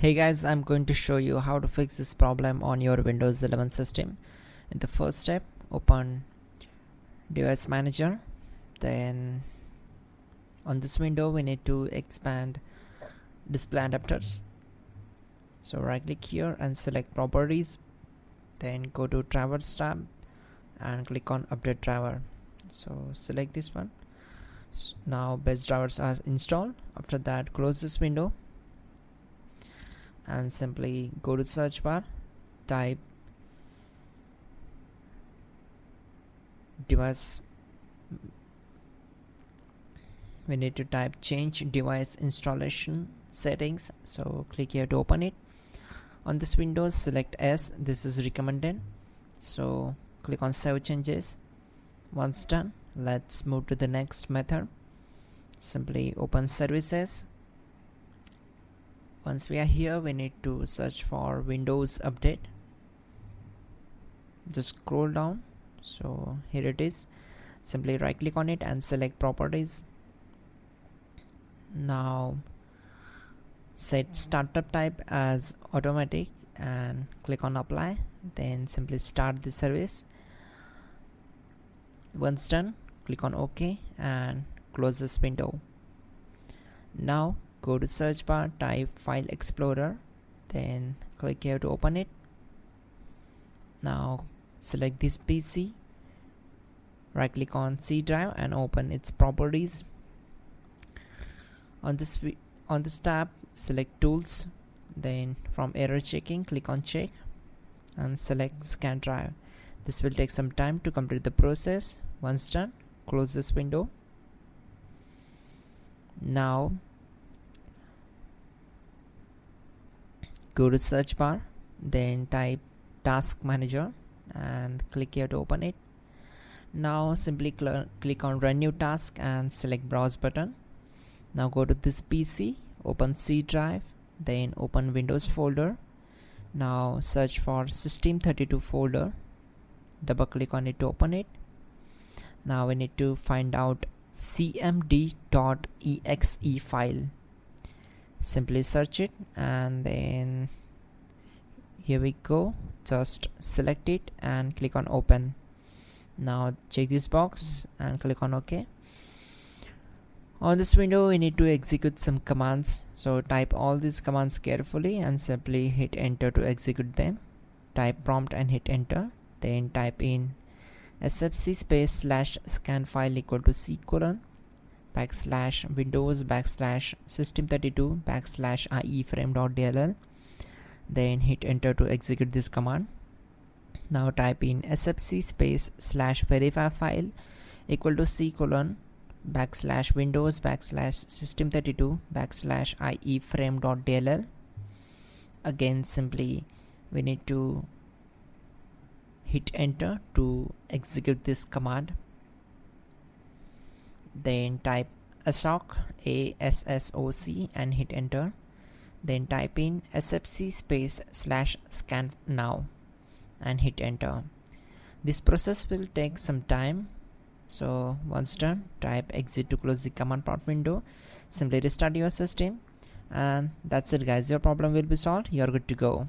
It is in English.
Hey guys, I'm going to show you how to fix this problem on your Windows 11 system. In the first step, open Device Manager. Then on this window, we need to expand Display Adapters. So right click here and select Properties. Then go to Drivers tab and click on Update Driver. So select this one. Now base drivers are installed. After that, close this window and simply go to search bar, type device. We need to type change device installation settings, so click here to open it. On this window, select S, this is recommended, so click on save changes. Once done, let's move to the next method. Simply open services. Once we are here, we need to search for Windows Update. Just scroll down, so here it is. Simply right click on it and select Properties. Now set startup type as automatic and click on apply. Then simply start the service. Once done, click on OK and close this window. Now go to search bar, type File Explorer, then click here to open it. Now select this PC, right click on C drive and open its properties. On this tab, select Tools, then from error checking, click on Check and select Scan Drive. This will take some time to complete the process. Once done, close this window. Now go to search bar, then type Task Manager and click here to open it. Now simply click on Run New Task and select Browse button. Now go to this PC, open C drive, then open Windows folder. Now search for System32 folder, double click on it to open it. Now we need to find out cmd.exe file. Simply search it and then here we go, just select it and click on open. Now check this box and click on OK. On this window, we need to execute some commands, so type all these commands carefully and simply hit enter to execute them. Type prompt and hit enter, then type in sfc space /scan file equal to c colon / windows / system32 / ieframe.dll, then hit enter to execute this command. Now type in sfc space /verify file equal to c colon / windows / system32 / ieframe.dll. Again, simply we need to hit enter to execute this command. Then type assoc and hit enter. Then type in sfc space /scan now and hit enter. This process will take some time, so once done, type exit to close the command prompt window. Simply restart your system and that's it guys, your problem will be solved. You're good to go.